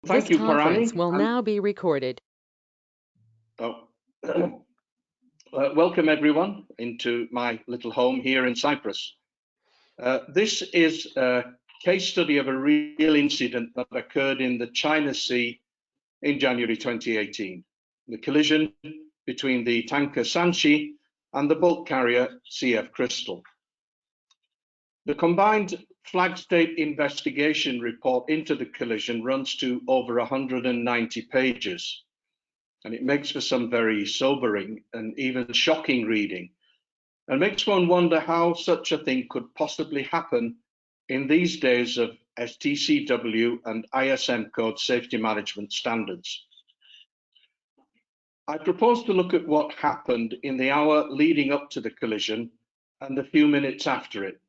Thank you, conference Parani. will now be recorded. Welcome everyone into my little home here in Cyprus. This is a case study of a real incident that occurred in the China Sea in January 2018, the collision between the tanker Sanchi and the bulk carrier CF Crystal. The combined flag state investigation report into the collision runs to over 190 pages, and it makes for some very sobering and even shocking reading, and makes one wonder how such a thing could possibly happen in these days of STCW and ISM code safety management standards. I propose to look at what happened in the hour leading up to the collision and the few minutes after it.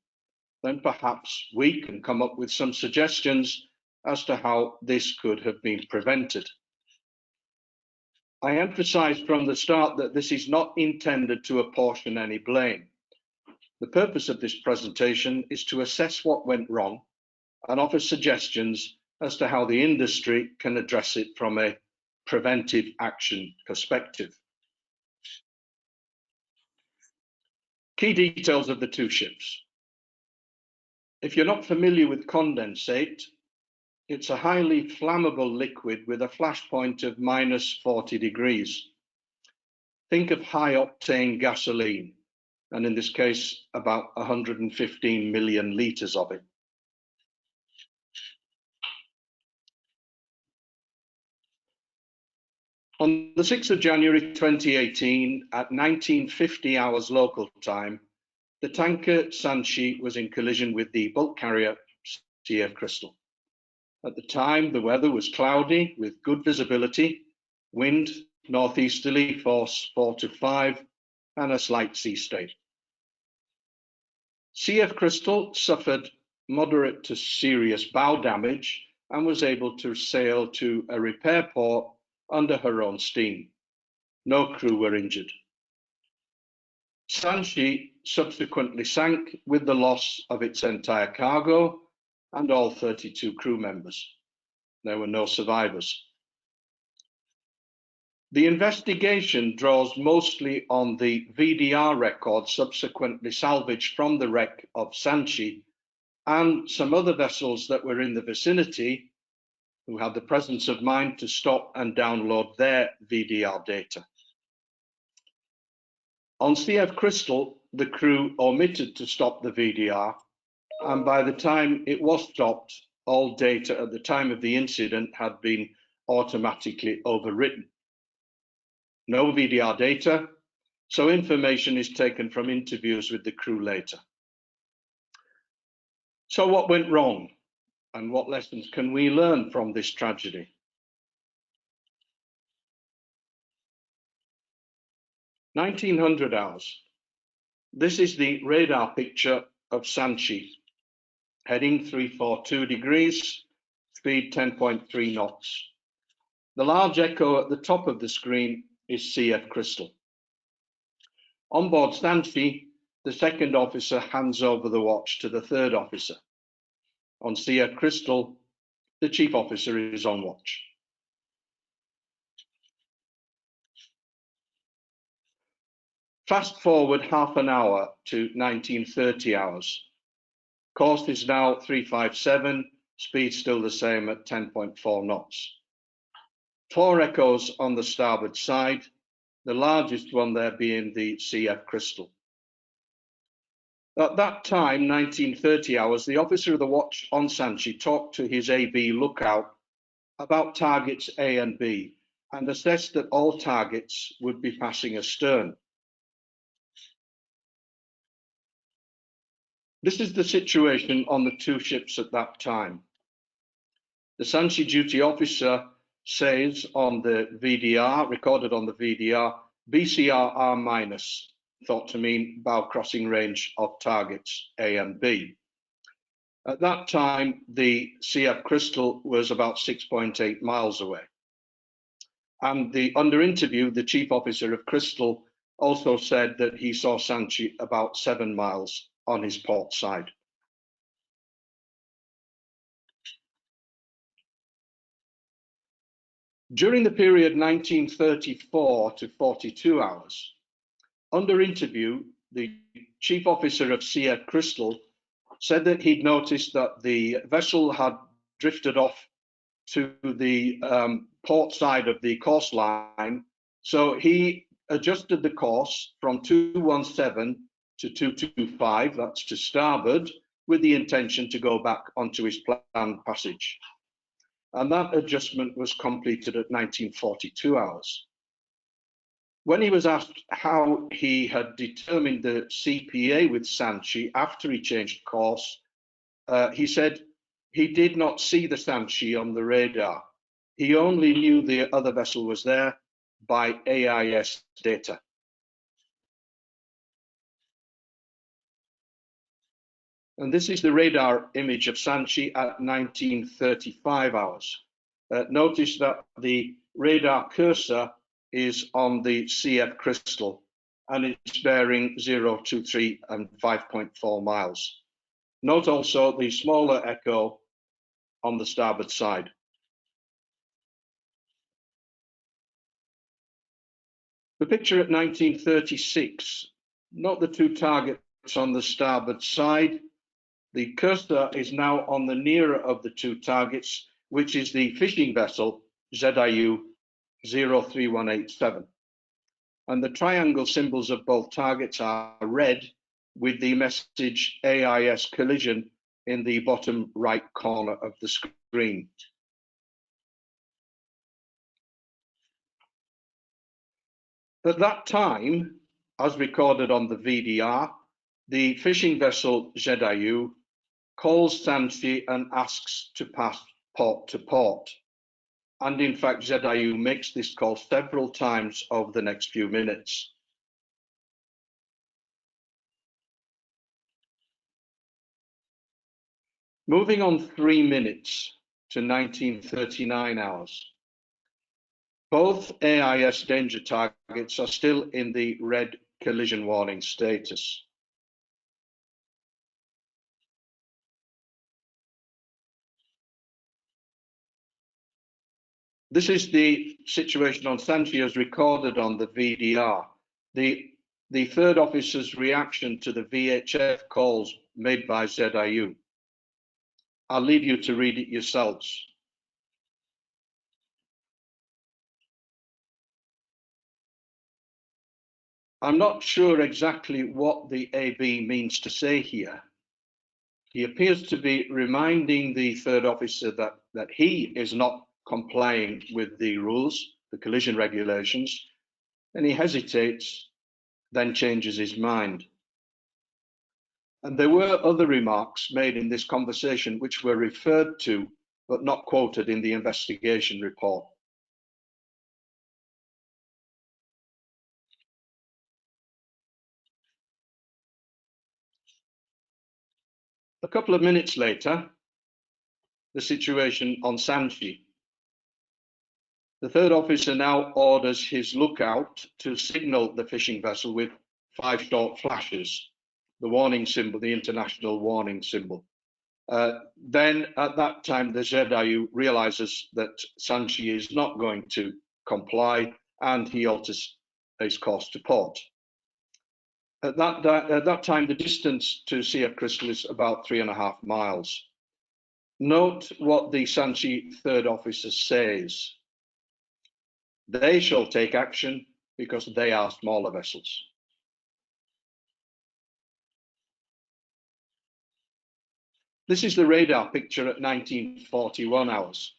Then perhaps we can come up with some suggestions as to how this could have been prevented. I emphasised from the start that this is not intended to apportion any blame. The purpose of this presentation is to assess what went wrong and offer suggestions as to how the industry can address it from a preventive action perspective. Key details of the two ships. If you're not familiar with condensate, it's a highly flammable liquid with a flash point of -40 degrees. Think of high octane gasoline, and in this case, about 115 million litres of it. On the 6th of January 2018, at 1950 hours local time, the tanker Sanchi was in collision with the bulk carrier CF Crystal. At the time, the weather was cloudy with good visibility, wind northeasterly force 4 to 5, and a slight sea state. CF Crystal suffered moderate to serious bow damage and was able to sail to a repair port under her own steam. No crew were injured. Sanchi subsequently sank with the loss of its entire cargo and all 32 crew members. There were no survivors. The investigation draws mostly on the VDR record subsequently salvaged from the wreck of Sanchi and some other vessels that were in the vicinity who had the presence of mind to stop and download their VDR data. On CF Crystal, the crew omitted to stop the VDR, and by the time it was stopped, all data at the time of the incident had been automatically overwritten. No VDR data, so information is taken from interviews with the crew later. So what went wrong, and what lessons can we learn from this tragedy? "1900 hours. This is the radar picture of Sanchi, heading 342 degrees, speed 10.3 knots. The large echo at the top of the screen is CF Crystal. On board Sanchi, the second officer hands over the watch to the third officer. On CF Crystal, the chief officer is on watch. Fast forward half an hour to 1930 hours. Course is now 357, speed still the same at 10.4 knots. 4 echoes on the starboard side, the largest one there being the CF Crystal. At that time, 1930 hours, the officer of the watch on Sanchi talked to his AB lookout about targets A and B and assessed that all targets would be passing astern. This is the situation on the two ships at that time. The Sanchi duty officer says on the VDR, recorded on the VDR, BCR R-, thought to mean bow crossing range of targets A and B. At that time, the CF Crystal was about 6.8 miles away. And under interview, the chief officer of Crystal also said that he saw Sanchi about 7 miles on his port side. During the period 1934 to 42 hours, under interview, the chief officer of CF Crystal said that he'd noticed that the vessel had drifted off to the port side of the coastline. So he adjusted the course from 217 to 225, that's to starboard, with the intention to go back onto his planned passage. And that adjustment was completed at 1942 hours. When he was asked how he had determined the CPA with Sanchi after he changed course, he said he did not see the Sanchi on the radar. He only knew the other vessel was there by AIS data. And this is the radar image of Sanchi at 1935 hours. Notice that the radar cursor is on the CF Crystal and it's bearing 023 and 5.4 miles. Note also the smaller echo on the starboard side. The picture at 1936, note the two targets on the starboard side. The cursor is now on the nearer of the two targets, which is the fishing vessel ZIU 03187. And the triangle symbols of both targets are red with the message AIS collision in the bottom right corner of the screen. At that time, as recorded on the VDR, the fishing vessel ZIU calls Sanchi and asks to pass port to port. And in fact, ZIU makes this call several times over the next few minutes. Moving on 3 minutes to 1939 hours. Both AIS danger targets are still in the red collision warning status. This is the situation on Sanchi as recorded on the VDR. The third officer's reaction to the VHF calls made by ZIU. I'll leave you to read it yourselves. I'm not sure exactly what the AB means to say here. He appears to be reminding the third officer that he is not complying with the rules, the collision regulations, and he hesitates, then changes his mind. And there were other remarks made in this conversation which were referred to but not quoted in the investigation report. A couple of minutes later, the situation on Sanchi. The third officer now orders his lookout to signal the fishing vessel with 5 short flashes, the warning symbol, the international warning symbol. Then at that time, the ZIU realizes that Sanchi is not going to comply and he alters his course to port. At that time, the distance to CF Crystal is about 3.5 miles. Note what the Sanchi third officer says. They shall take action because they are smaller vessels. This is the radar picture at 1941 hours.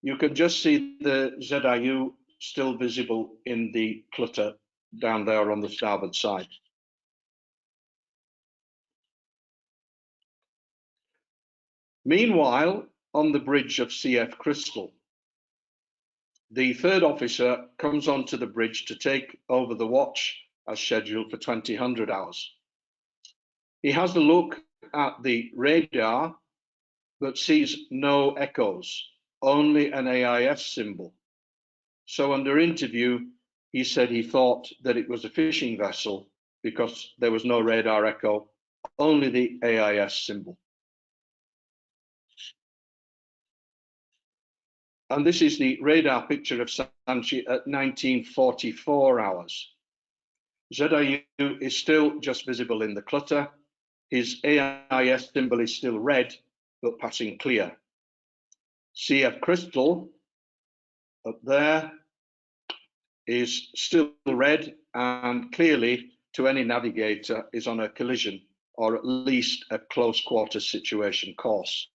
You can just see the ZIU still visible in the clutter down there on the starboard side. Meanwhile, on the bridge of CF Crystal, the third officer comes onto the bridge to take over the watch as scheduled for 2000 hours. He has a look at the radar, but sees no echoes, only an AIS symbol. So under interview, he said he thought that it was a fishing vessel because there was no radar echo, only the AIS symbol. And this is the radar picture of Sanchi at 1944 hours. ZRU is still just visible in the clutter. His AIS symbol is still red, but passing clear. CF Crystal up there is still red and clearly to any navigator is on a collision or at least a close quarters situation course.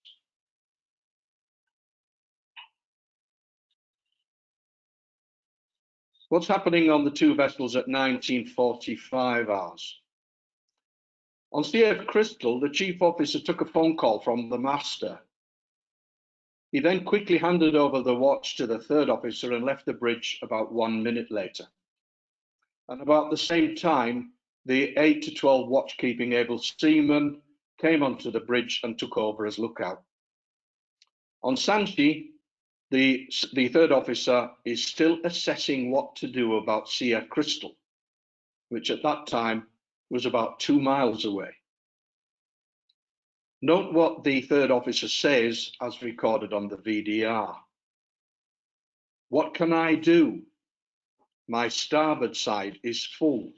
What's happening on the two vessels at 1945 hours? On CF Crystal, the chief officer took a phone call from the master. He then quickly handed over the watch to the third officer and left the bridge about 1 minute later. And about the same time, the 8 to 12 watch-keeping able seamen came onto the bridge and took over as lookout. On Sanchi, the third officer is still assessing what to do about CF Crystal, which at that time was about 2 miles away. Note what the third officer says as recorded on the VDR. What can I do? My starboard side is full.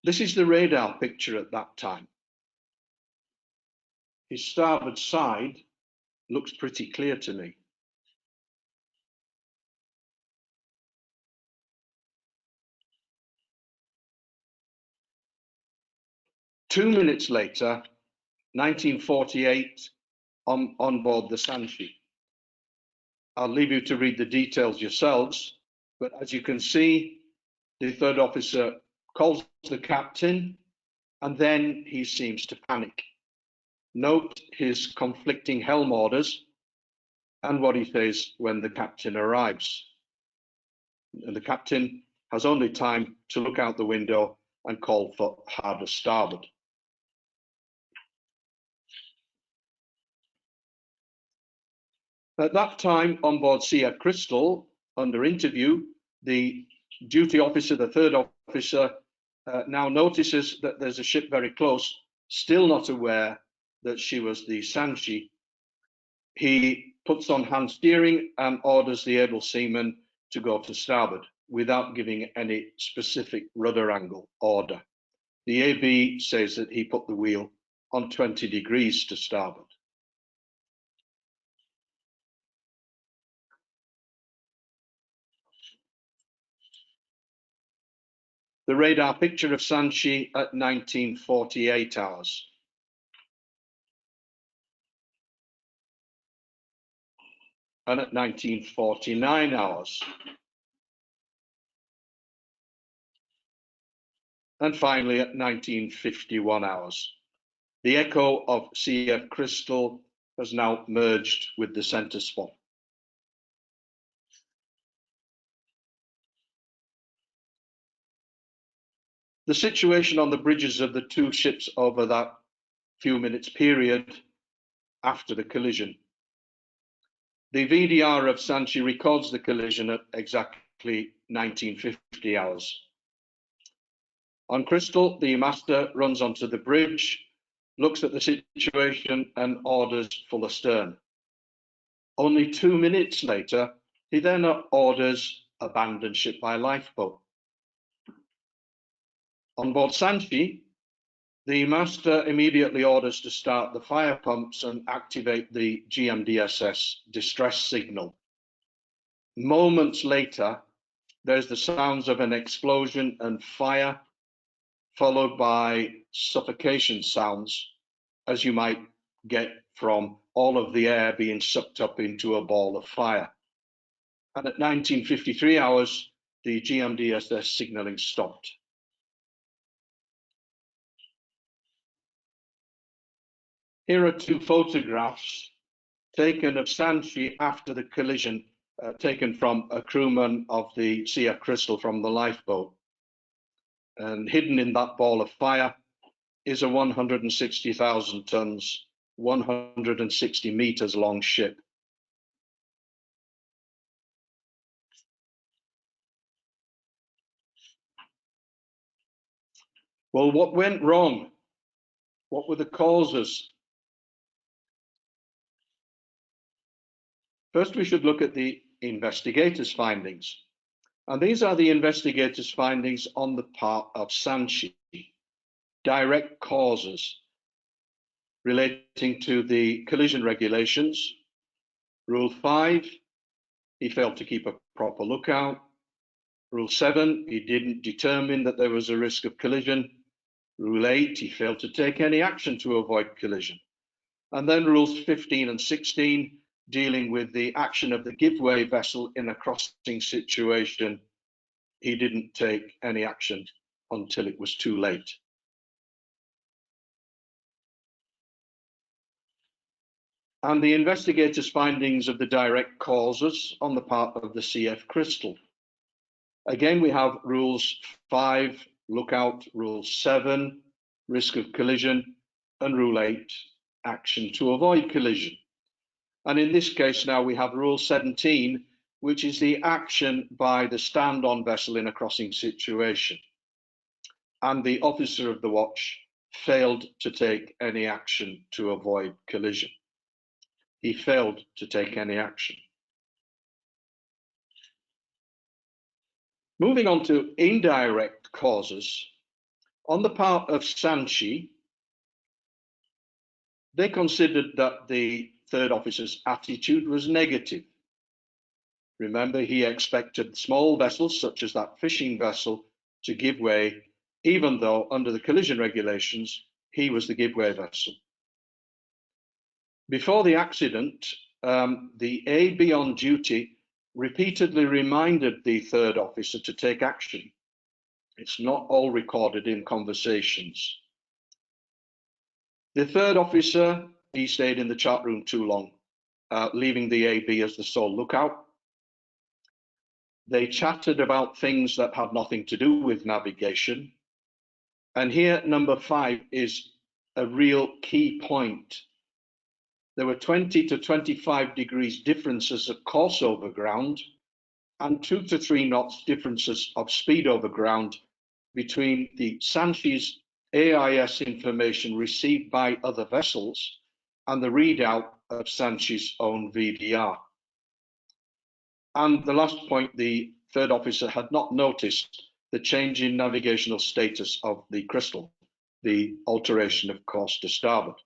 This is the radar picture at that time. His starboard side looks pretty clear to me. Two minutes later, 1948, on board the Sanchi. I'll leave you to read the details yourselves, but as you can see, the third officer calls the captain and then he seems to panic. Note his conflicting helm orders and what he says when the captain arrives. And the captain has only time to look out the window and call for harder starboard. At that time, on board CF Crystal, under interview, the duty officer, the third officer, now notices that there's a ship very close, still not aware that she was the Sanchi. He puts on hand steering and orders the able seaman to go to starboard without giving any specific rudder angle order. The AB says that he put the wheel on 20 degrees to starboard. The radar picture of Sanchi at 1948 hours. And at 1949 hours. And finally at 1951 hours. The echo of CF Crystal has now merged with the center spot. The situation on the bridges of the two ships over that few minutes period after the collision. The VDR of Sanchi records the collision at exactly 1950 hours. On Crystal, the master runs onto the bridge, looks at the situation and orders full astern. Only 2 minutes later, he then orders abandon ship by lifeboat. On board Sanchi, the master immediately orders to start the fire pumps and activate the GMDSS distress signal. Moments later, there's the sounds of an explosion and fire, followed by suffocation sounds, as you might get from all of the air being sucked up into a ball of fire. And at 1953 hours, the GMDSS signaling stopped. Here are two photographs taken of Sanchi after the collision, taken from a crewman of the CF Crystal from the lifeboat. And hidden in that ball of fire is a 160,000 tons, 160 meters long ship. Well, what went wrong? What were the causes? First, we should look at the investigators' findings. And these are the investigators' findings on the part of Sanchi. Direct causes relating to the collision regulations. Rule 5, he failed to keep a proper lookout. Rule 7, he didn't determine that there was a risk of collision. Rule 8, he failed to take any action to avoid collision. And then rules 15 and 16, dealing with the action of the giveway vessel in a crossing situation, he didn't take any action until it was too late. And the investigators' findings of the direct causes on the part of the CF Crystal. Again, we have rules 5, lookout, rule 7, risk of collision, and rule 8, action to avoid collision. And in this case now we have rule 17, which is the action by the stand-on vessel in a crossing situation. And the officer of the watch failed to take any action to avoid collision. He failed to take any action. Moving on to indirect causes, on the part of Sanchi, they considered that the third officer's attitude was negative. Remember, he expected small vessels, such as that fishing vessel, to give way, even though under the collision regulations, he was the giveway vessel. Before the accident, the AB on duty repeatedly reminded the third officer to take action. It's not all recorded in conversations. The third officer, he stayed in the chart room too long, leaving the AB as the sole lookout. They chatted about things that had nothing to do with navigation. And here, number 5 is a real key point. There were 20 to 25 degrees differences of course over ground and 2 to 3 knots differences of speed over ground between the Sanchi's AIS information received by other vessels and the readout of Sanchi's own VDR. And the last point, the third officer had not noticed the change in navigational status of the Crystal, the alteration of course to starboard.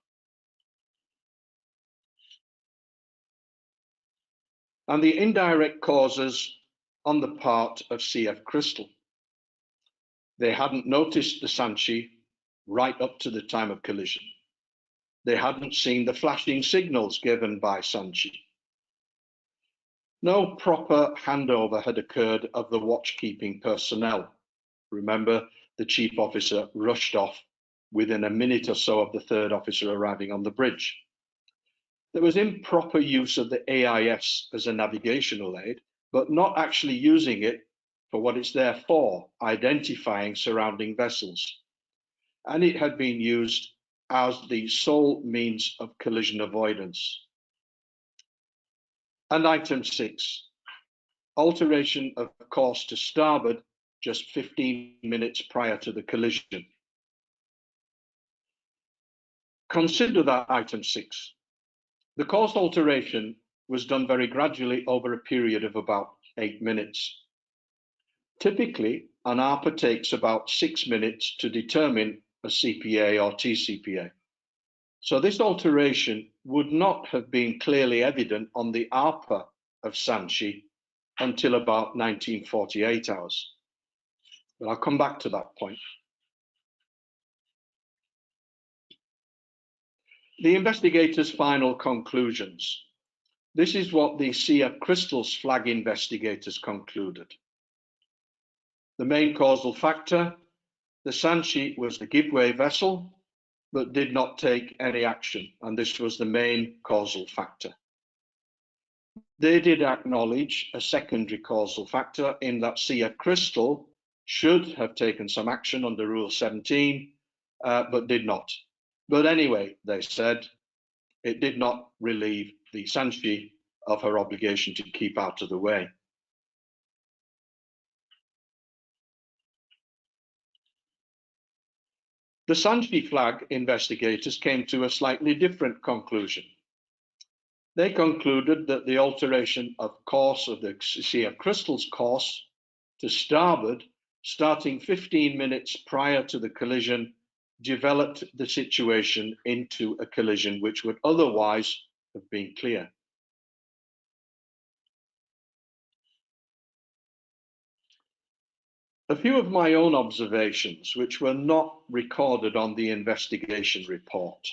And the indirect causes on the part of CF Crystal. They hadn't noticed the Sanchi right up to the time of collision. They hadn't seen the flashing signals given by Sanchi. No proper handover had occurred of the watchkeeping personnel. Remember, the chief officer rushed off within a minute or so of the third officer arriving on the bridge. There was improper use of the AIS as a navigational aid, but not actually using it for what it's there for, identifying surrounding vessels. And it had been used as the sole means of collision avoidance. And item 6, alteration of course to starboard just 15 minutes prior to the collision. Consider that item 6. The course alteration was done very gradually over a period of about 8 minutes. Typically, an ARPA takes about 6 minutes to determine a CPA or TCPA. So this alteration would not have been clearly evident on the ARPA of Sanchi until about 1948 hours. But I'll come back to that point. The investigators' final conclusions. This is what the CF Crystal's flag investigators concluded. The main causal factor, the Sanchi was the giveway vessel, but did not take any action, and this was the main causal factor. They did acknowledge a secondary causal factor in that CF Crystal should have taken some action under Rule 17, but did not. But anyway, they said, it did not relieve the Sanchi of her obligation to keep out of the way. The Sanchi flag investigators came to a slightly different conclusion. They concluded that the alteration of course of the CF Crystal's course to starboard, starting 15 minutes prior to the collision, developed the situation into a collision which would otherwise have been clear. A few of my own observations, which were not recorded on the investigation report.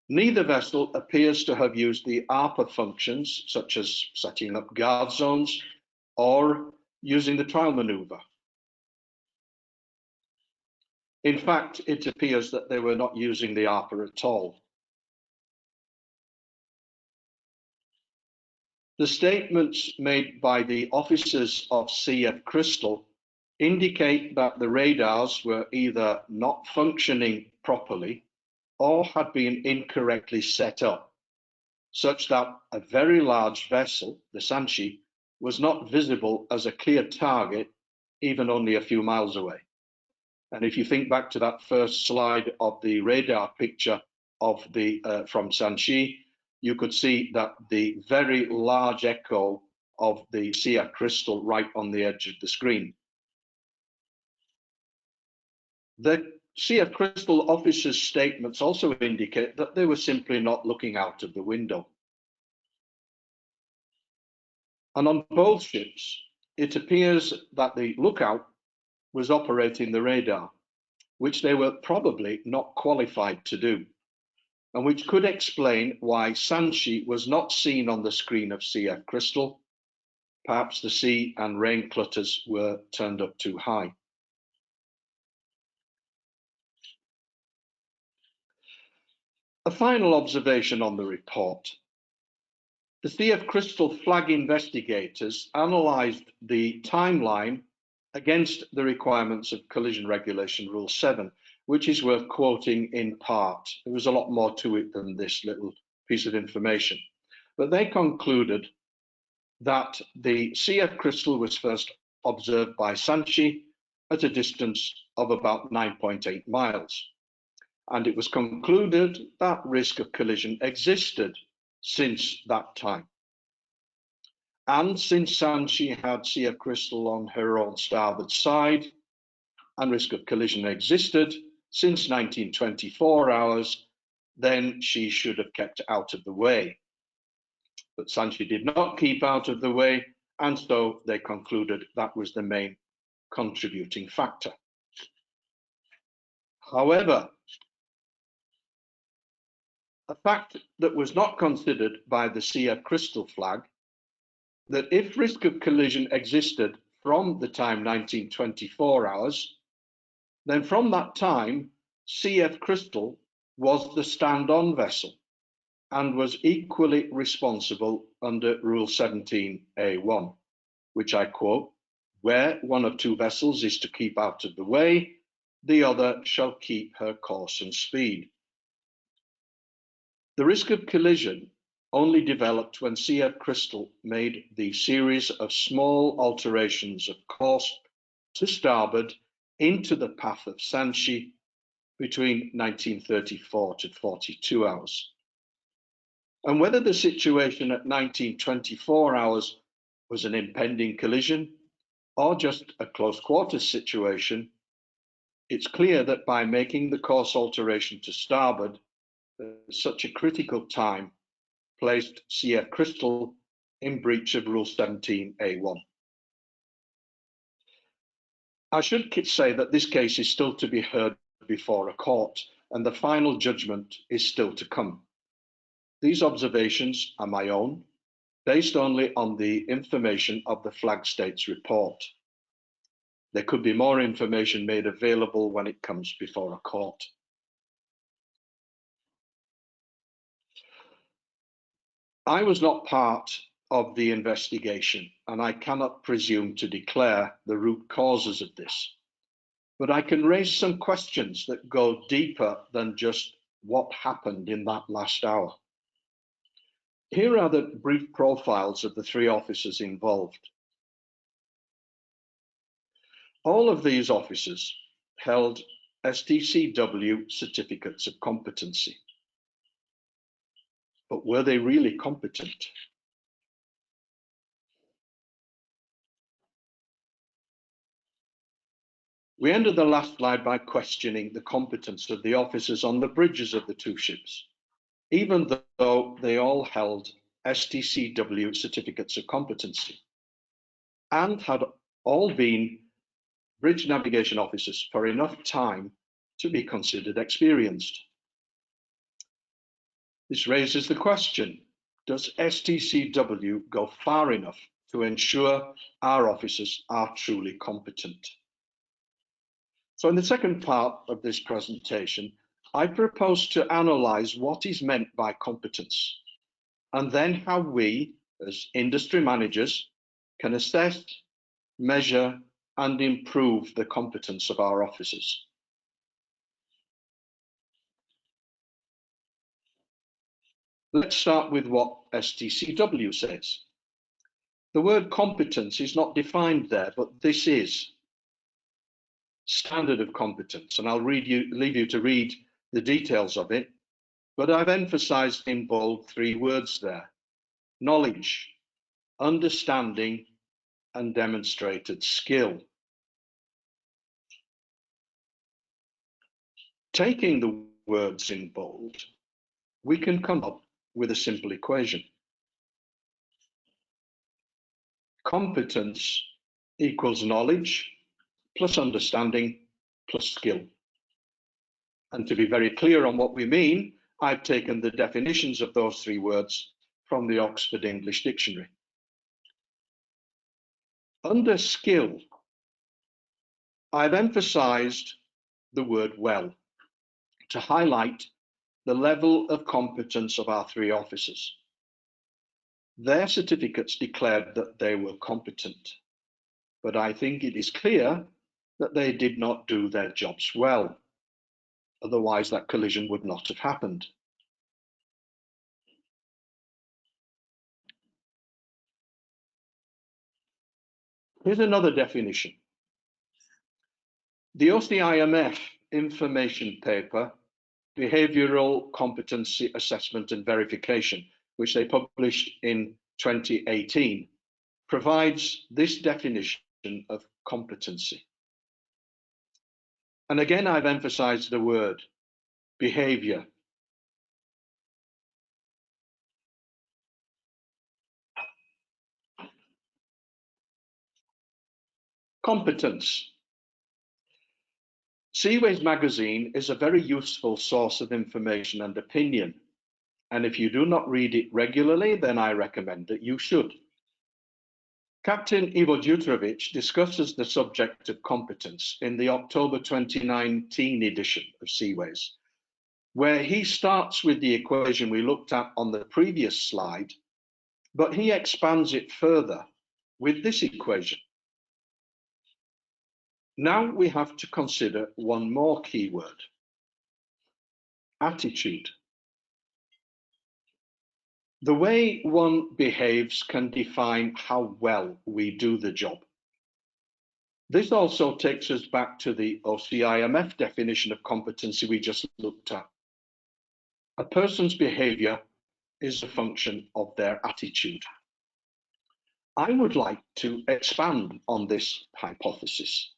Neither vessel appears to have used the ARPA functions, such as setting up guard zones or using the trial maneuver. In fact, it appears that they were not using the ARPA at all. The statements made by the officers of CF Crystal indicate that the radars were either not functioning properly or had been incorrectly set up, such that a very large vessel, the Sanchi, was not visible as a clear target, even only a few miles away. And if you think back to that first slide of the radar picture of the from Sanchi, you could see that the very large echo of the CF Crystal right on the edge of the screen. The CF Crystal officers' statements also indicate that they were simply not looking out of the window. And on both ships, it appears that the lookout was operating the radar, which they were probably not qualified to do, and which could explain why Sanchi was not seen on the screen of CF Crystal. Perhaps the sea and rain clutters were turned up too high. A final observation on the report. The CF Crystal flag investigators analysed the timeline against the requirements of Collision Regulation Rule 7, which is worth quoting in part. There was a lot more to it than this little piece of information. But they concluded that the CF Crystal was first observed by Sanchi at a distance of about 9.8 miles. And it was concluded that risk of collision existed since that time. And since Sanchi had CF Crystal on her own starboard side, and risk of collision existed since 1924 hours, then she should have kept out of the way. But Sanchi did not keep out of the way, and so they concluded that was the main contributing factor. However, a fact that was not considered by the CF Crystal flag, that if risk of collision existed from the time 1924 hours, then from that time, CF Crystal was the stand-on vessel and was equally responsible under Rule 17A1, which I quote, where one of two vessels is to keep out of the way, the other shall keep her course and speed. The risk of collision only developed when CF Crystal made the series of small alterations of course to starboard into the path of Sanchi between 1934 to 42 hours. And whether the situation at 1924 hours was an impending collision or just a close quarters situation, it's clear that by making the course alteration to starboard, such a critical time placed CF Crystal in breach of Rule 17A1. I should say that this case is still to be heard before a court, and the final judgment is still to come. These observations are my own, based only on the information of the Flag States report. There could be more information made available when it comes before a court. I was not part of the investigation, and I cannot presume to declare the root causes of this. But I can raise some questions that go deeper than just what happened in that last hour. Here are the brief profiles of the three officers involved. All of these officers held STCW certificates of competency. But were they really competent? We ended the last slide by questioning the competence of the officers on the bridges of the two ships, even though they all held STCW certificates of competency and had all been bridge navigation officers for enough time to be considered experienced. This raises the question, does STCW go far enough to ensure our officers are truly competent? So in the second part of this presentation, I propose to analyse what is meant by competence, and then how we, as industry managers, can assess, measure, and improve the competence of our officers. Let's start with what STCW says. The word competence is not defined there, but this is standard of competence, and I'll leave you to read the details of it, but I've emphasized in bold three words there: knowledge, understanding, and demonstrated skill. Taking the words in bold, we can come up with a simple equation. Competence equals knowledge plus understanding plus skill. And to be very clear on what we mean, I've taken the definitions of those three words from the Oxford English Dictionary. Under skill, I've emphasized the word well to highlight the level of competence of our three officers. Their certificates declared that they were competent, but I think it is clear that they did not do their jobs well. Otherwise, that collision would not have happened. Here's another definition. The OCIMF information paper, Behavioural Competency Assessment and Verification, which they published in 2018, provides this definition of competency. And again, I've emphasized the word behaviour. Competence. Seaways magazine is a very useful source of information and opinion. And if you do not read it regularly, then I recommend that you should. Captain Ivo Jutrovic discusses the subject of competence in the October 2019 edition of Seaways, where he starts with the equation we looked at on the previous slide, but he expands it further with this equation. Now we have to consider one more keyword: attitude. The way one behaves can define how well we do the job. This also takes us back to the OCIMF definition of competency we just looked at. A person's behavior is a function of their attitude. I would like to expand on this hypothesis.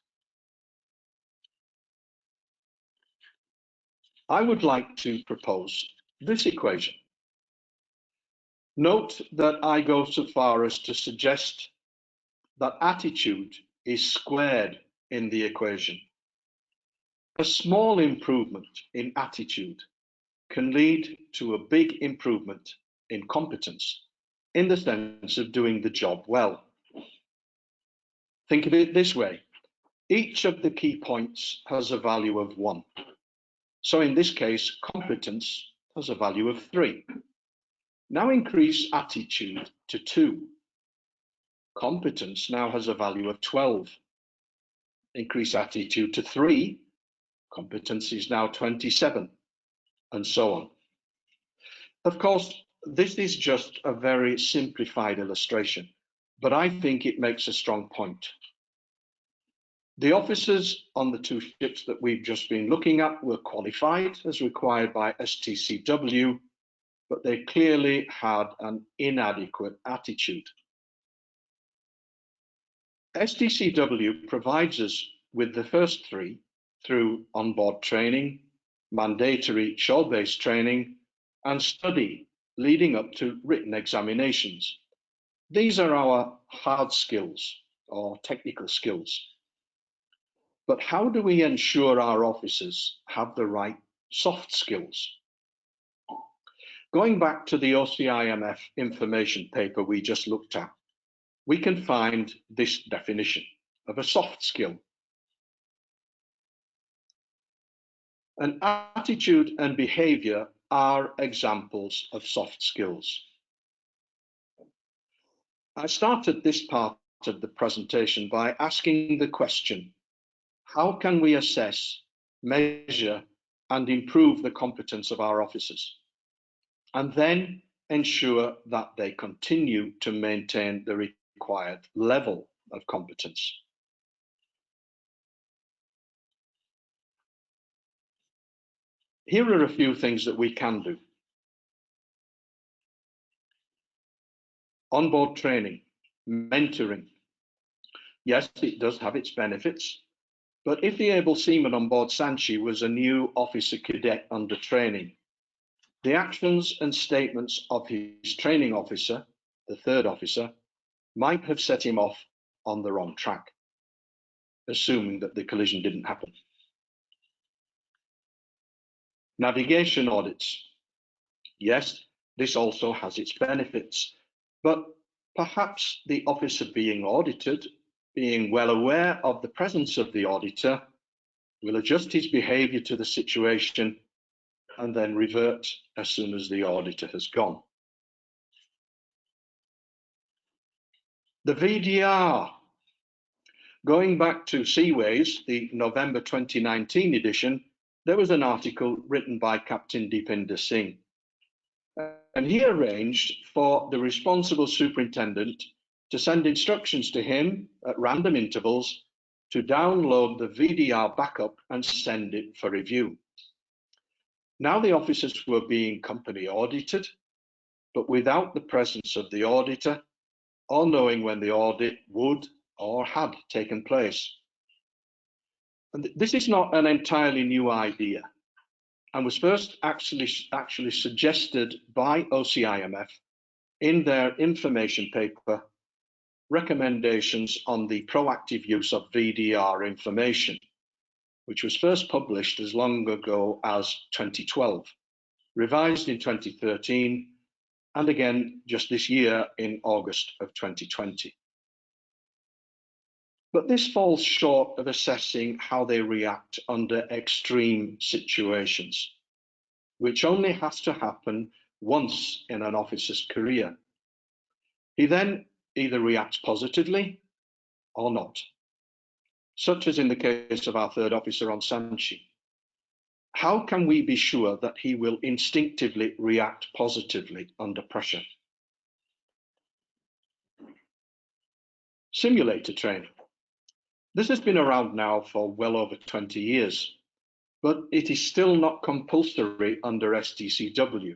I would like to propose this equation. Note that I go so far as to suggest that attitude is squared in the equation. A small improvement in attitude can lead to a big improvement in competence, in the sense of doing the job well. Think of it this way: each of the key points has a value of 1. So in this case, competence has a value of 3. Now increase attitude to 2. Competence now has a value of 12. Increase attitude to 3. Competence is now 27, and so on. Of course, this is just a very simplified illustration, but I think it makes a strong point. The officers on the two ships that we've just been looking at were qualified as required by STCW, but they clearly had an inadequate attitude. STCW provides us with the first three through onboard training, mandatory shore-based training, and study leading up to written examinations. These are our hard skills or technical skills. But how do we ensure our officers have the right soft skills? Going back to the OCIMF information paper we just looked at, we can find this definition of a soft skill. An attitude and behavior are examples of soft skills. I started this part of the presentation by asking the question, how can we assess, measure, and improve the competence of our officers, and then ensure that they continue to maintain the required level of competence? Here are a few things that we can do. Onboard training, mentoring. Yes, it does have its benefits, but if the able seaman on board Sanchi was a new officer cadet under training, the actions and statements of his training officer, the third officer, might have set him off on the wrong track, assuming that the collision didn't happen. Navigation audits. Yes, this also has its benefits, but perhaps the officer being audited, being well aware of the presence of the auditor, will adjust his behavior to the situation and then revert as soon as the auditor has gone. The VDR. Going back to Seaways, the November 2019 edition, there was an article written by Captain Deepinder Singh. And he arranged for the responsible superintendent to send instructions to him at random intervals to download the VDR backup and send it for review. Now the officers were being company audited, but without the presence of the auditor or knowing when the audit would or had taken place. And this is not an entirely new idea, and was first actually suggested by OCIMF in their information paper, Recommendations on the Proactive Use of VDR Information, which was first published as long ago as 2012, revised in 2013, and again just this year in August of 2020. But this falls short of assessing how they react under extreme situations, which only has to happen once in an officer's career. He then either reacts positively or not, such as in the case of our third officer on Sanchi. How can we be sure that he will instinctively react positively under pressure? Simulator training. This has been around now for well over 20 years, but it is still not compulsory under STCW.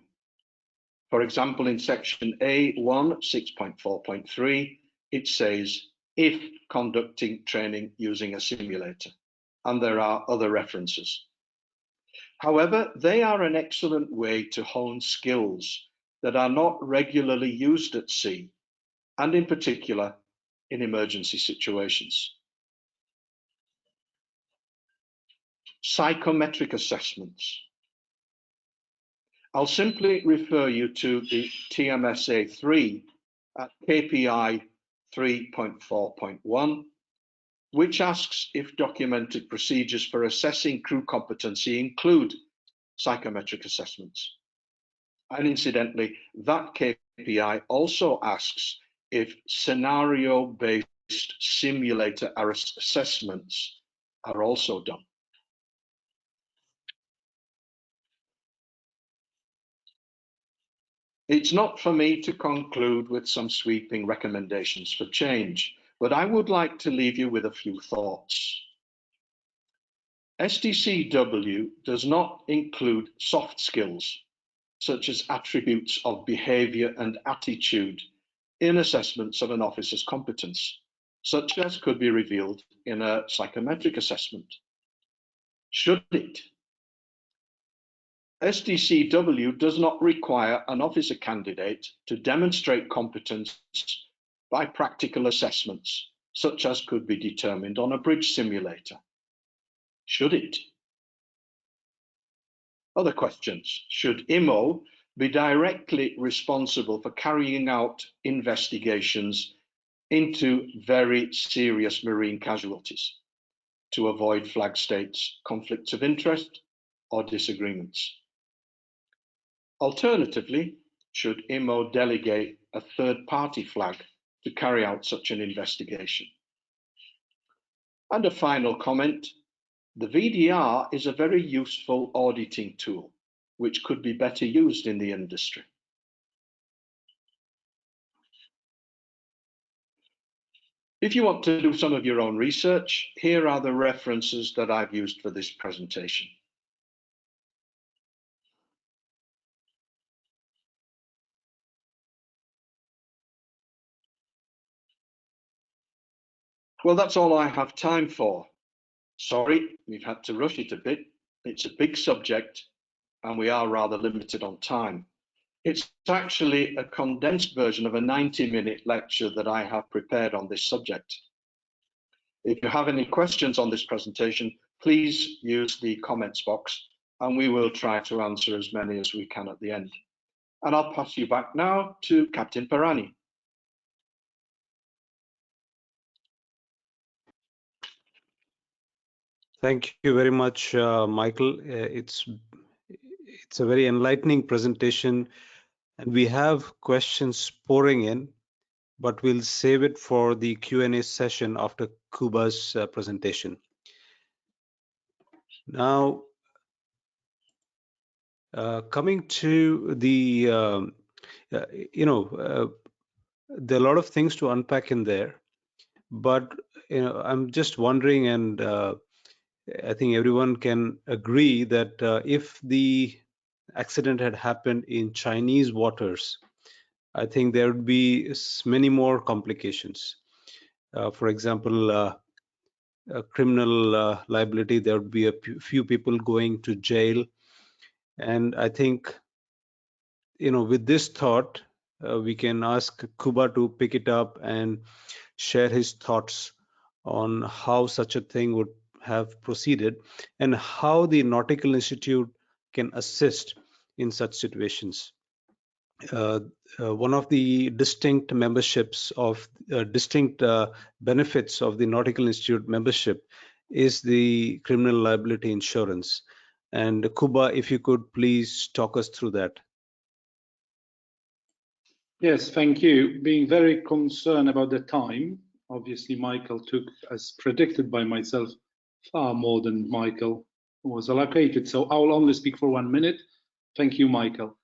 For example, in section A1 6.4.3, it says, if conducting training using a simulator, and there are other references. However, they are an excellent way to hone skills that are not regularly used at sea, and in particular, in emergency situations. Psychometric assessments. I'll simply refer you to the TMSA 3 at KPI 3.4.1, which asks if documented procedures for assessing crew competency include psychometric assessments. And incidentally, that KPI also asks if scenario-based simulator assessments are also done. It's not for me to conclude with some sweeping recommendations for change, but I would like to leave you with a few thoughts. STCW does not include soft skills, such as attributes of behaviour and attitude in assessments of an officer's competence, such as could be revealed in a psychometric assessment. Should it? STCW does not require an officer candidate to demonstrate competence by practical assessments, such as could be determined on a bridge simulator. Should it? Other questions. Should IMO be directly responsible for carrying out investigations into very serious marine casualties to avoid flag states, conflicts of interest, or disagreements? Alternatively, should IMO delegate a third-party flag to carry out such an investigation? And a final comment, the VDR is a very useful auditing tool, which could be better used in the industry. If you want to do some of your own research, here are the references that I've used for this presentation. Well, that's all I have time for. Sorry, we've had to rush it a bit. It's a big subject and we are rather limited on time. It's actually a condensed version of a 90-minute lecture that I have prepared on this subject. If you have any questions on this presentation, please use the comments box and we will try to answer as many as we can at the end. And I'll pass you back now to Captain Pirani. Thank you very much, Michael. It's a very enlightening presentation, and we have questions pouring in, but we'll save it for the Q&A session after Kuba's presentation. Now, coming to the, there are a lot of things to unpack in there, but I'm just wondering, and I think everyone can agree that if the accident had happened in Chinese waters, I think there would be many more complications. For example, criminal liability, there would be a few people going to jail. And I think, with this thought, we can ask Kuba to pick it up and share his thoughts on how such a thing would have proceeded and how the Nautical Institute can assist in such situations. One of the distinct benefits of the Nautical Institute membership is the criminal liability insurance. And Kuba, if you could please talk us through that. Yes, thank you. Being very concerned about the time, obviously Michael took, as predicted by myself, far more than Michael was allocated. So I will only speak for 1 minute. Thank you, Michael.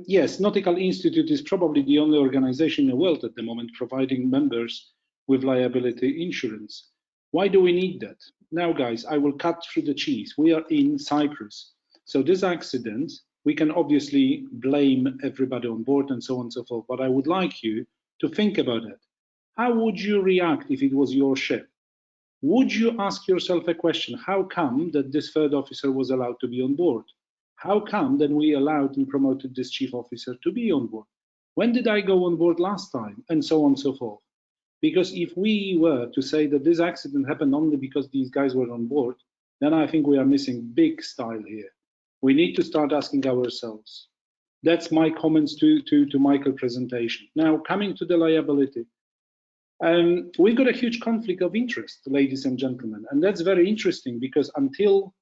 Yes, Nautical Institute is probably the only organization in the world at the moment providing members with liability insurance. Why do we need that? Now, guys, I will cut through the cheese. We are in Cyprus. So this accident, we can obviously blame everybody on board and so on and so forth, but I would like you to think about it. How would you react if it was your ship? Would you ask yourself a question, how come that this third officer was allowed to be on board? How come that we allowed and promoted this chief officer to be on board? When did I go on board last time? And so on and so forth. Because if we were to say that this accident happened only because these guys were on board, then I think we are missing big style here. We need to start asking ourselves. That's my comments to Michael's presentation. Now, coming to the liability. We've got a huge conflict of interest, ladies and gentlemen, and that's very interesting because until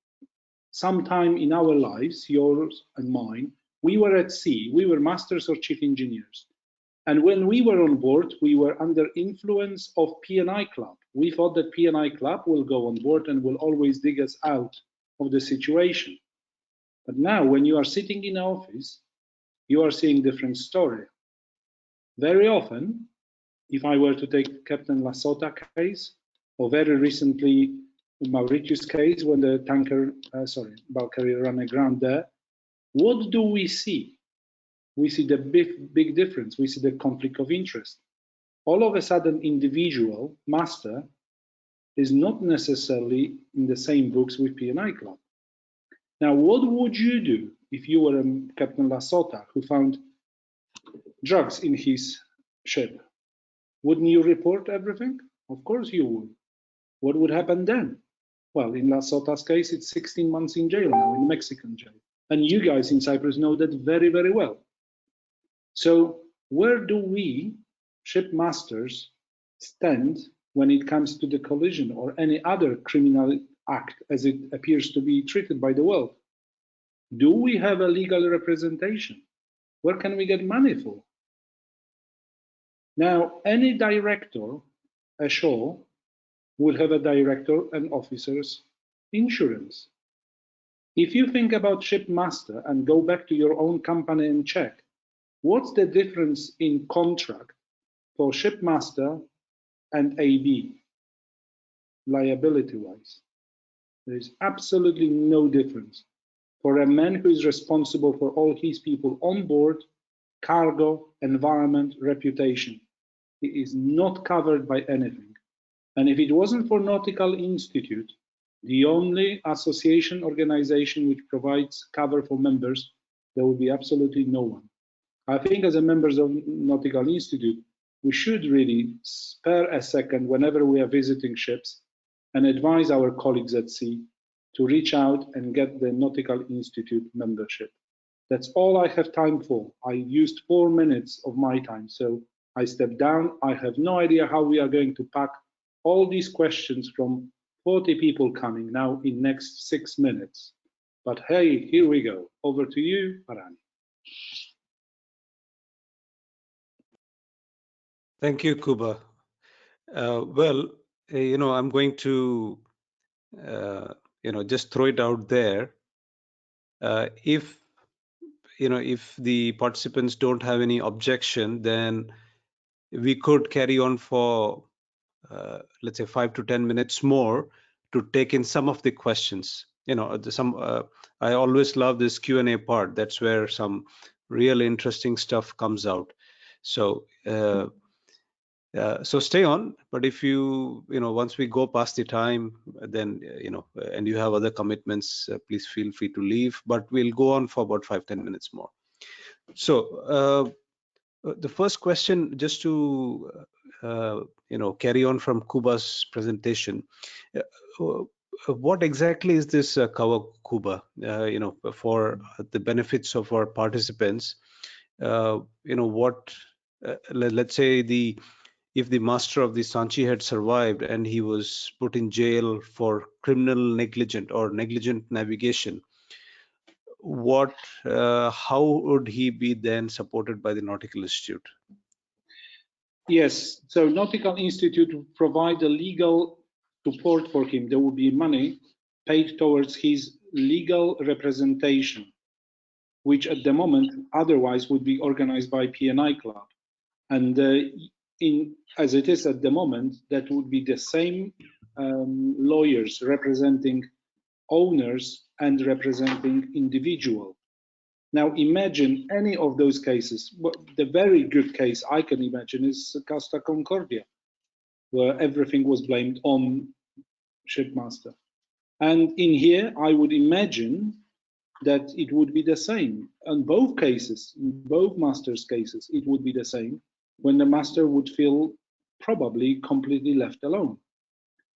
sometime in our lives, yours and mine, we were at sea, we were masters or chief engineers. And when we were on board, we were under influence of P&I Club. We thought that P&I Club will go on board and will always dig us out of the situation. But now when you are sitting in office, you are seeing different story. Very often, if I were to take Captain Lasota case, or very recently Mauritius case, when the tanker, bulk carrier ran aground there, what do we see? We see the big difference. We see the conflict of interest. All of a sudden, individual master is not necessarily in the same books with P&I Club. Now, what would you do if you were Captain Lasota who found drugs in his ship? Wouldn't you report everything? Of course you would. What would happen then? Well, in Lasota's case, it's 16 months in jail now, in Mexican jail. And you guys in Cyprus know that very, very well. So where do we, ship masters, stand when it comes to the collision or any other criminal act as it appears to be treated by the world? Do we have a legal representation? Where can we get money for? Now, any director ashore would have a director and officer's insurance. If you think about ship master and go back to your own company and check, what's the difference in contract for ship master and AB, liability-wise? There is absolutely no difference. For a man who is responsible for all his people on board, cargo, environment, reputation, he is not covered by anything. And if it wasn't for Nautical Institute, the only association organization which provides cover for members, there would be absolutely no one. I think as a members of Nautical Institute, we should really spare a second whenever we are visiting ships and advise our colleagues at sea to reach out and get the Nautical Institute membership. That's all I have time for. I used 4 minutes of my time, so I step down. I have no idea how we are going to pack all these questions from 40 people coming now in next 6 minutes. But hey, here we go. Over to you, Parani. Thank you, Kuba. I'm going to, just throw it out there. If the participants don't have any objection, then we could carry on for, let's say, 5 to 10 minutes more to take in some of the questions. I always love this Q&A part. That's where some real interesting stuff comes out. So stay on, but if once we go past the time, then and you have other commitments, please feel free to leave, but we'll go on for about 5-10 minutes more. So the first question, just to carry on from Kuba's presentation, what exactly is this cover, Kuba? For the benefits of our participants, let's say if the master of the Sanchi had survived and he was put in jail for criminal negligent or negligent navigation, how would he be then supported by the Nautical Institute? Yes, so Nautical Institute would provide a legal support for him. There would be money paid towards his legal representation, which at the moment otherwise would be organized by P&I Club. And as it is at the moment, that would be the same lawyers representing owners and representing individual. Now imagine any of those cases. The very good case I can imagine is Costa Concordia, where everything was blamed on shipmaster. And in here, I would imagine that it would be the same. In both cases, in both masters' cases, it would be the same, when the master would feel probably completely left alone.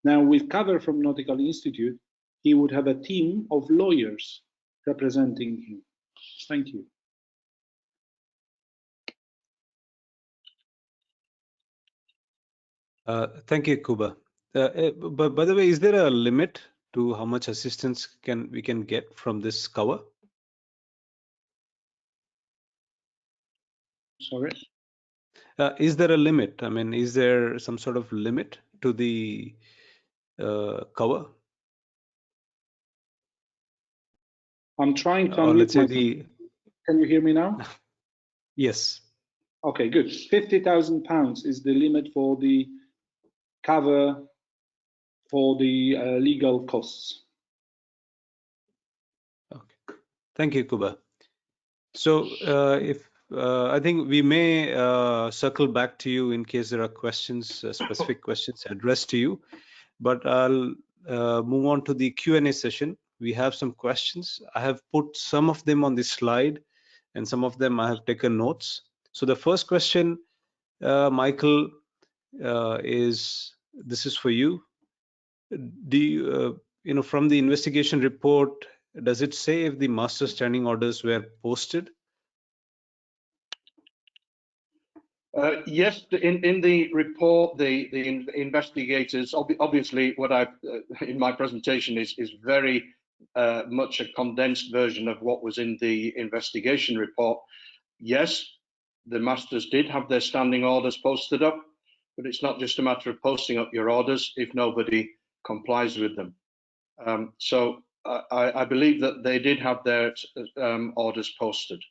Now, with cover from Nautical Institute, he would have a team of lawyers representing him. Thank you. Thank you, Kuba. But by the way, is there a limit to how much assistance we can get from this cover? Sorry? Is there a limit? I mean, is there some sort of limit to the cover? I'm trying to Or let's say Can you hear me now? Yes. Okay, good. £50,000 is the limit for the cover for the legal costs. Okay, thank you, Kuba. So I think we may circle back to you in case there are questions, specific questions addressed to you, but I'll move on to the Q&A session. We have some questions. I have put some of them on the slide and some of them I have taken notes. So the first question, Michael, this is for you. Do you, from the investigation report, does it say if the master standing orders were posted? Yes, in the report, the investigators, obviously what I've in my presentation is very much a condensed version of what was in the investigation report. Yes, the masters did have their standing orders posted up, but it's not just a matter of posting up your orders if nobody complies with them. So I believe that they did have their orders posted.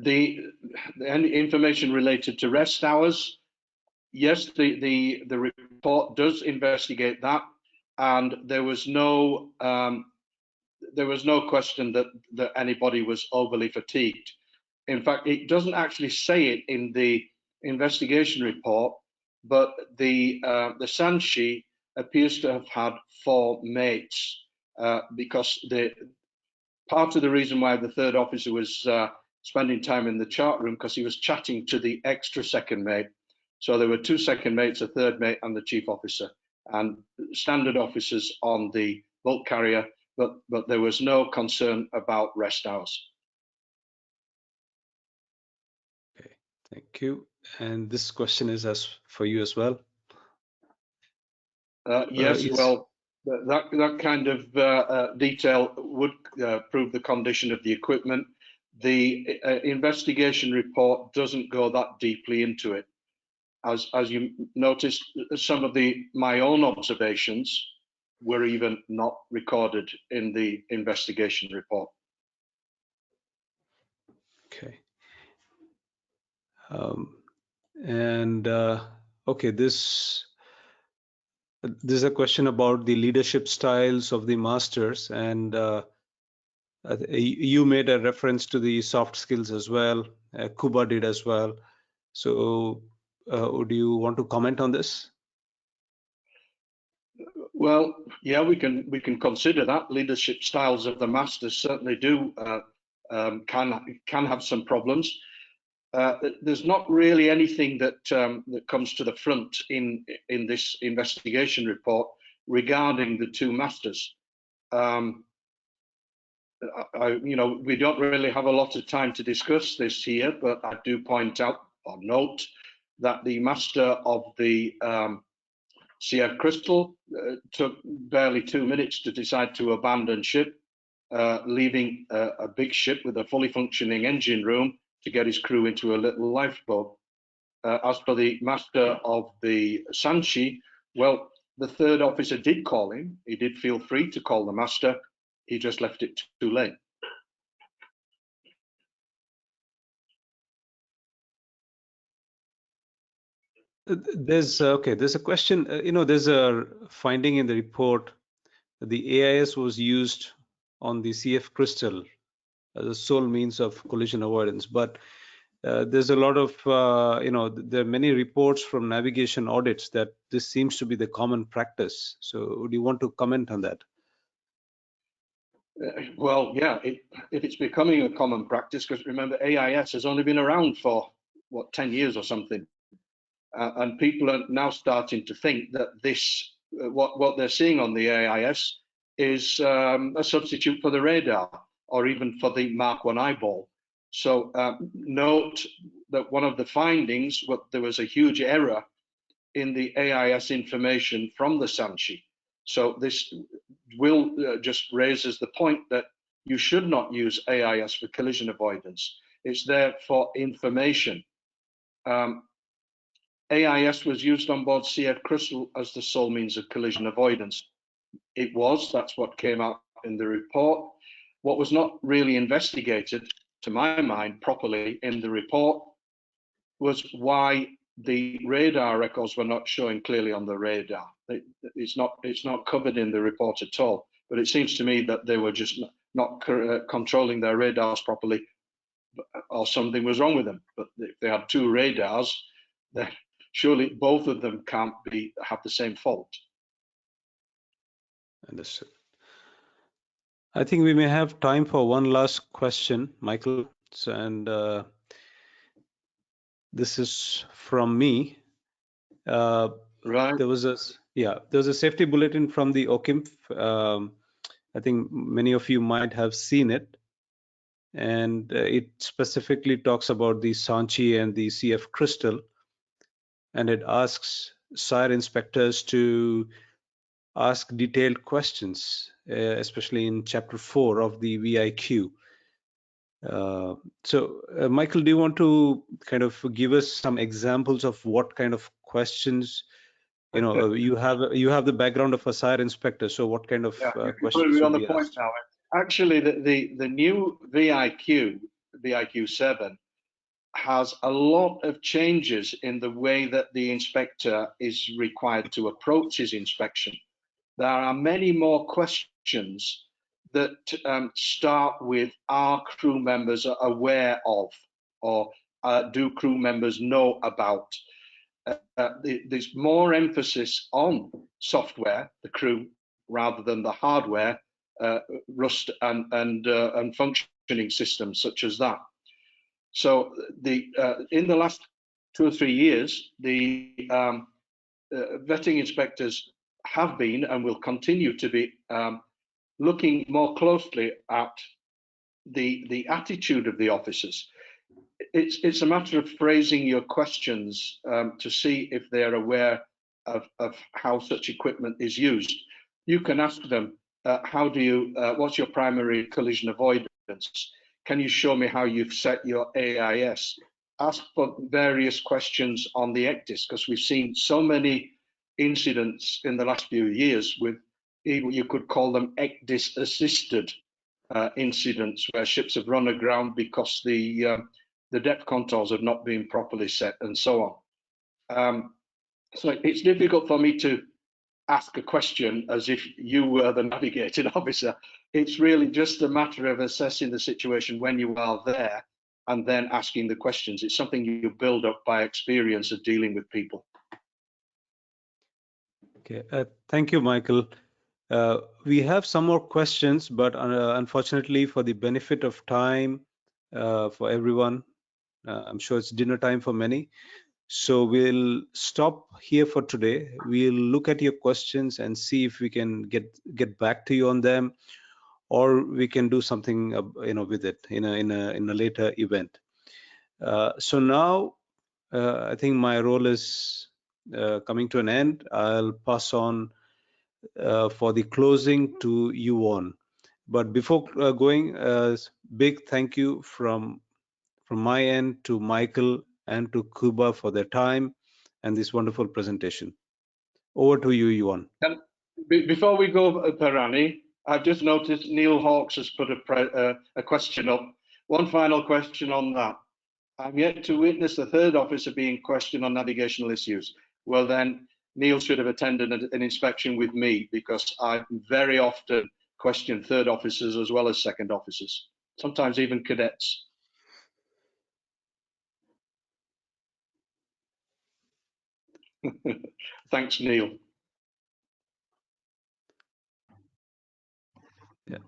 Any information related to rest hours, yes, the report does investigate that, and there was no question that anybody was overly fatigued. In fact, it doesn't actually say it in the investigation report, but the Sanshi appears to have had 4 mates because part of the reason why the third officer was spending time in the chart room because he was chatting to the extra second mate. So there were 2 second mates, a third mate, and the chief officer, and standard officers on the bulk carrier, but there was no concern about rest hours. Okay, thank you. And this question is for you as well. Yes, well, that kind of detail would prove the condition of the equipment. The investigation report doesn't go that deeply into it. As you noticed, some of my own observations were even not recorded in the investigation report. Okay. Okay, this is a question about the leadership styles of the masters, and you made a reference to the soft skills as well. Kuba did as well. So would you want to comment on this? Well, yeah, we can consider that. Leadership styles of the masters certainly do can have some problems. There's not really anything that comes to the front in this investigation report regarding the 2 masters. We don't really have a lot of time to discuss this here, but I do point out or note that the master of the CF Crystal took barely 2 minutes to decide to abandon ship, leaving a big ship with a fully functioning engine room to get his crew into a little lifeboat. As for the master of the Sanshi, well, the third officer did call him. He did feel free to call the master. He just left it too late. There's a question. There's a finding in the report that the AIS was used on the CF Crystal as a sole means of collision avoidance, but there's a lot of there are many reports from navigation audits that this seems to be the common practice. So would you want to comment on that? Well, yeah, if it's becoming a common practice, because remember, AIS has only been around for, 10 years or something. And people are now starting to think that what they're seeing on the AIS is a substitute for the radar or even for the Mark 1 eyeball. So note that one of the findings, there was a huge error in the AIS information from the Sanshi. So this just raises the point that you should not use AIS for collision avoidance. It's there for information. AIS was used on board CF Crystal as the sole means of collision avoidance. That's what came out in the report. What was not really investigated to my mind, properly in the report was why the radar records were not showing clearly on the radar. It's not covered in the report at all. But it seems to me that they were just not controlling their radars properly, or something was wrong with them. But if they had two radars, then surely both of them can't have the same fault. Understood. I think we may have time for one last question, Michael. And this is from me. Right. There was a safety bulletin from the OCIMF. I think many of you might have seen it, and it specifically talks about the Sanchi and the CF Crystal, and it asks SIRE inspectors to ask detailed questions, especially in Chapter 4 of the VIQ. Michael, do you want to kind of give us some examples of what kind of questions? You have the background of a SIRE inspector, so what kind of questions on would the be point asked? now. Actually, the new VIQ 7, has a lot of changes in the way that the inspector is required to approach his inspection. There are many more questions that start with, are crew members aware of, or do crew members know about? There's more emphasis on software, the crew, rather than the hardware, rust and functioning systems such as that. So in the last 2 or 3 years, the vetting inspectors have been and will continue to be looking more closely at the attitude of the officers. It's a matter of phrasing your questions to see if they're aware of how such equipment is used. You can ask them, what's your primary collision avoidance? Can you show me how you've set your AIS? Ask for various questions on the ECDIS, because we've seen so many incidents in the last few years with, you could call them ECDIS assisted incidents, where ships have run aground because the depth controls have not been properly set, and so on. So it's difficult for me to ask a question as if you were the navigating officer. It's really just a matter of assessing the situation when you are there and then asking the questions. It's something you build up by experience of dealing with people. Okay, thank you, Michael. We have some more questions, but unfortunately, for the benefit of time for everyone, I'm sure it's dinner time for many. So we'll stop here for today. We'll look at your questions and see if we can get back to you on them, or we can do something with it in a later event. So now I think my role is coming to an end. I'll pass on for the closing to Yuan. But before going, big thank you from my end to Michael and to Kuba for their time and this wonderful presentation. Over to you, Yuan. Before we go, Parani, I've just noticed Neil Hawkes has put a question up. One final question on that. I'm yet to witness the third officer being questioned on navigational issues. Well, then Neil should have attended an inspection with me, because I very often question third officers as well as second officers, sometimes even cadets. Thanks, Neil. Yeah.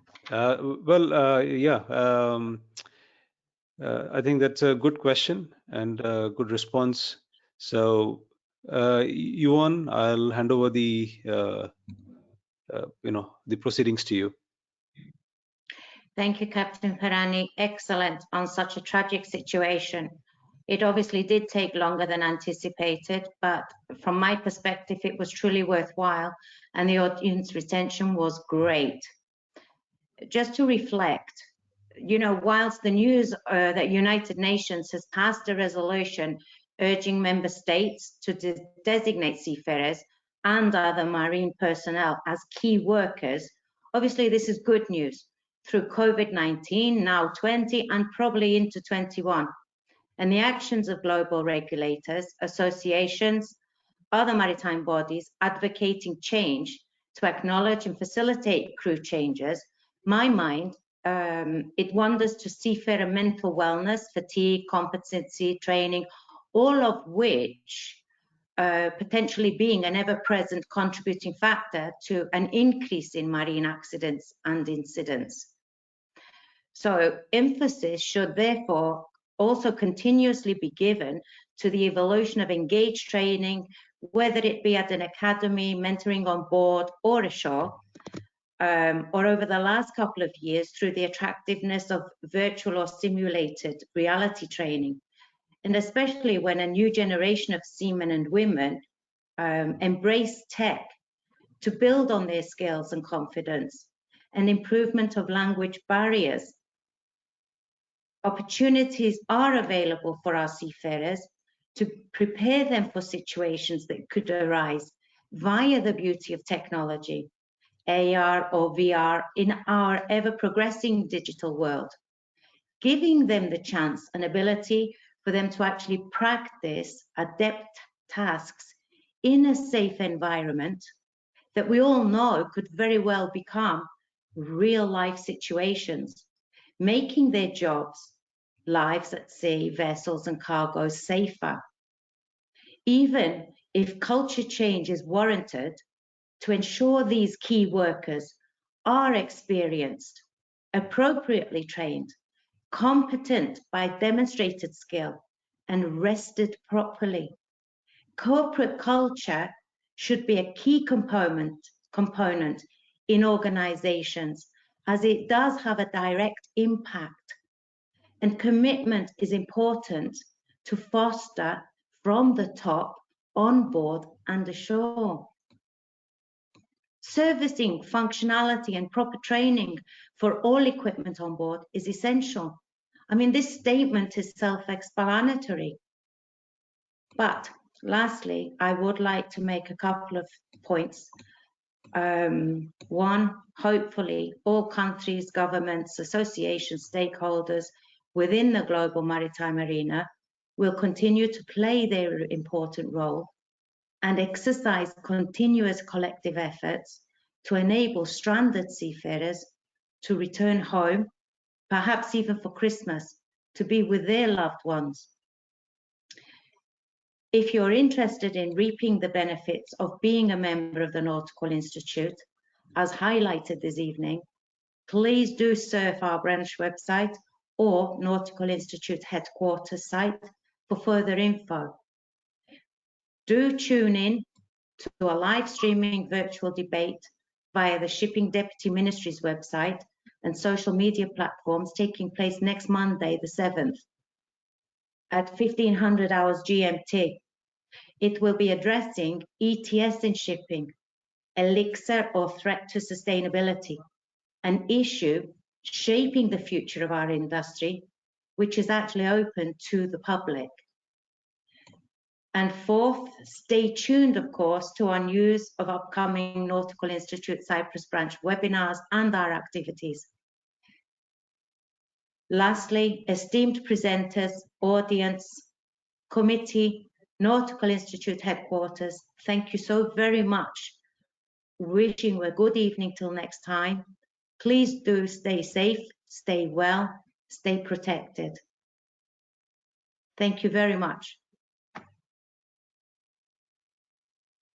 I think that's a good question and a good response. So, Yuan, I'll hand over the the proceedings to you. Thank you, Captain Parani. Excellent on such a tragic situation. It obviously did take longer than anticipated, but from my perspective, it was truly worthwhile, and the audience retention was great. Just to reflect, whilst the news that United Nations has passed a resolution urging member states to designate seafarers and other marine personnel as key workers, obviously this is good news. through COVID-19, now 20, and probably into 21. And the actions of global regulators, associations, other maritime bodies advocating change to acknowledge and facilitate crew changes, my mind, it wonders to seafarer mental wellness, fatigue, competency, training, all of which potentially being an ever-present contributing factor to an increase in marine accidents and incidents. So emphasis should therefore also continuously be given to the evolution of engaged training, whether it be at an academy, mentoring on board or ashore, or over the last couple of years through the attractiveness of virtual or simulated reality training. And especially when a new generation of seamen and women embrace tech to build on their skills and confidence, and improvement of language barriers. Opportunities are available for our seafarers to prepare them for situations that could arise via the beauty of technology, AR or VR, in our ever-progressing digital world, giving them the chance and ability for them to actually practice adept tasks in a safe environment that we all know could very well become real-life situations, making their jobs, lives at sea, vessels and cargo safer. Even if culture change is warranted, to ensure these key workers are experienced, appropriately trained, competent by demonstrated skill, and rested properly. Corporate culture should be a key component in organizations, as it does have a direct impact. And commitment is important to foster from the top, on board and ashore. Servicing, functionality and proper training for all equipment on board is essential. I mean, this statement is self-explanatory. But lastly, I would like to make a couple of points. One, hopefully all countries, governments, associations, stakeholders within the global maritime arena will continue to play their important role and exercise continuous collective efforts to enable stranded seafarers to return home, perhaps even for Christmas, to be with their loved ones. If you're interested in reaping the benefits of being a member of the Nautical Institute, as highlighted this evening, please do surf our branch website or Nautical Institute headquarters site for further info. Do tune in to a live streaming virtual debate via the Shipping Deputy Ministry's website and social media platforms taking place next Monday, the 7th, at 1500 hours GMT. It will be addressing ETS in shipping, elixir or threat to sustainability, an issue shaping the future of our industry, which is actually open to the public. And fourth, stay tuned, of course, to our news of upcoming Nautical Institute Cyprus branch webinars and our activities. Lastly, esteemed presenters, audience, committee, Nautical Institute headquarters, thank you so very much. Wishing you a good evening till next time. Please do stay safe, stay well, stay protected. Thank you very much.